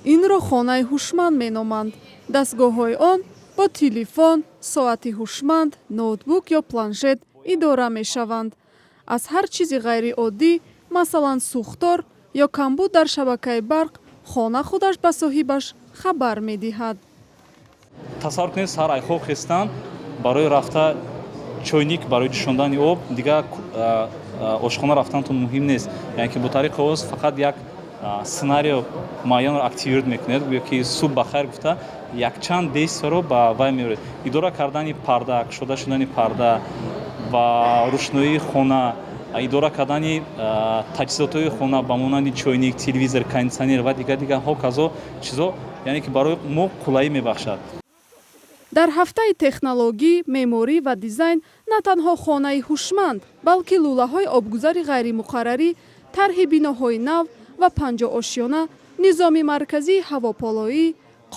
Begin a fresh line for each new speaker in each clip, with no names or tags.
инро хонаи ҳушманд меноманд. Дастгоҳҳои он бо телефон, соати ҳушманд, ноутбук ё планшет идора мешаванд. аз ҳар чизи ғайриоддӣ, масалан сӯхтор ё камбуд дар шабакаи барқ, хона худаш ба соҳибаш хабар медиҳад.
тасаввур кунед сар айхоб хистан барои рафта чойник барои ҷӯшондани об дигар ошхона рафтанатон муҳим нест. яъне ки бо тариқи оз фақат як сценарио муайянро активировать мекунед, гӯё ки субҳ бахайр гуфта якчанд действияро ба вай меоред. идора кардани парда, кушода шудани парда ва рӯшноии хона, идора кардани таҷҳизотҳои хона ба монанди чойник, телевизор, кондитсионер ва дигар ҳоказо чизо, яъне ки барои мо қулайӣ мебахшад.
дар ҳафтаи технологӣ, меъморӣ ва дизайн на танҳо хонаи ҳушманд, балки лӯлаҳои обгузари ғайримуқаррарӣ, тарҳи биноҳои нав ва панҷоҳошёна, низоми марказии ҳавополоӣ,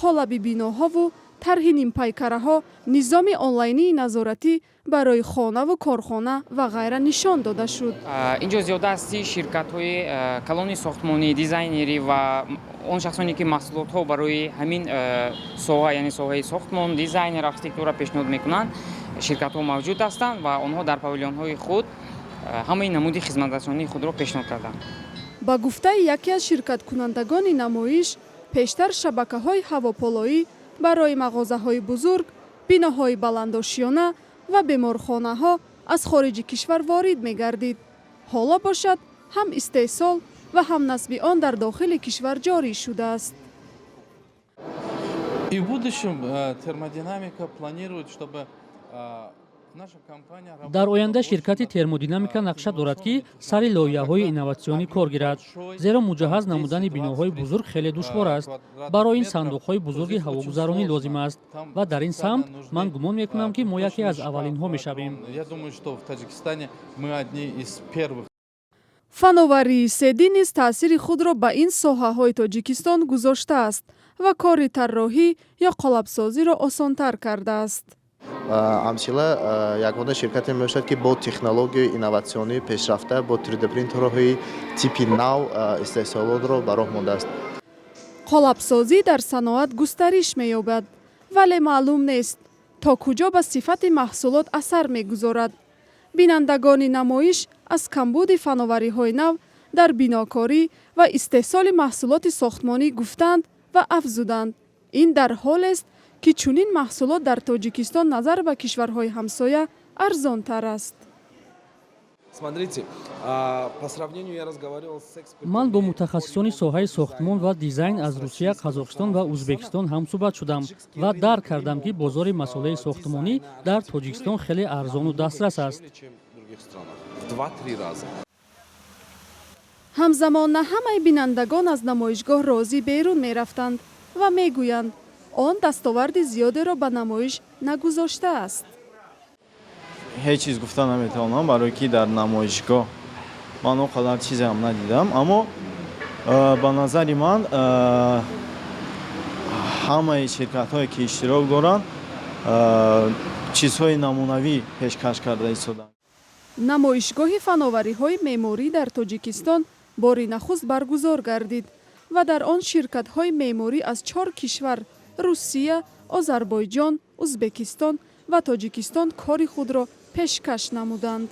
қолаби биноҳову тарҳи нимпайкараҳо, низоми онлайнии назоратӣ барои хонаву корхона ва ғайра нишон дода шуд.
инҷо зиёда ҳасти ширкатҳои калони сохтмонӣ, дизайнерӣ ва он шахсоне ки маҳсулотҳо барои ҳамин соҳа, яъне соҳаи сохтмон, дизайнер, архитектура пешниҳод мекунанд, ширкатҳо мавҷуд ҳастанд ва онҳо дар павилёнҳои худ ҳамаи намуди хизматрасонии худро пешниҳод карданд.
ба гуфтаи яке аз ширкаткунандагони намоиш, пештар шабакаҳои ҳавополоӣ барои мағозаҳои бузург, биноҳои баландошёна ва беморхонаҳо аз хориҷи кишвар ворид мегардид. ҳоло бошад ҳам истеҳсол ва ҳам насби он дар дохили кишвар ҷорӣ шудааст.
И в будущем термодинамика планирует, чтобы
дар оянда ширкати термодинамика нақша дорад ки сари лоиҳаҳои инноватсионӣ кор гирад, зеро муҷаҳҳаз намудани биноҳои бузург хеле душвор аст. барои ин сандуқҳои бузурги ҳавогузаронӣ лозим аст ва дар ин самт ман гумон мекунам ки мо яке аз аввалинҳо мешавем.
фановарии седи низ таъсири худро ба ин соҳаҳои Тоҷикистон гузоштааст ва кори тарроҳӣ ё қолабсозиро осонтар кардааст.
амсила ягона ширкате мебошад ки бо технологияи инноватсионӣ пешрафта бо 3D принтерҳои типи нав истеҳсолотро ба роҳ мондааст.
қолабсозӣ дар саноат густариш меёбад, вале маълум нест то куҷо ба сифати маҳсулот асар мегузорад. бинандагони намоиш аз камбуди фановариҳои нав дар бинокорӣ ва истеҳсоли маҳсулоти сохтмонӣ гуфтанд ва афзуданд. ин дар ҳолест ки чунин маҳсулот дар Тоҷикистон назар ба кишварҳои ҳамсоя арзонтар аст.
ман бо мутахассисони соҳаи сохтмон ва дизайн аз Русия, Қазоқистон ва Ӯзбекистон ҳамсуҳбат шудам ва дарк кардам ки бозори масъулаи сохтмонӣ дар Тоҷикистон хеле арзону дастрас аст.
ҳамзамон на ҳамаи бинандагон аз намоишгоҳ розӣ берун мерафтанд ва мегӯянд он дастоварди зиёдеро ба намоиш нагузоштааст.
ҳеҷ чиз гуфта наметавонам, барое ки дар намоишгоҳ ман он қадар чизеам надидам, аммо ба назари ман ҳамаи ширкатҳое ки иштирок доранд чизҳои намунавӣ пешкаш карда истоданд.
намоишгоҳи фановариҳои меъморӣ дар Тоҷикистон бори нахуст баргузор гардид ва дар он ширкатҳои меъморӣ аз 4 кишвар Русия, Озарбойҷон, Ӯзбекистон ва Тоҷикистон кори худро пешкаш намуданд.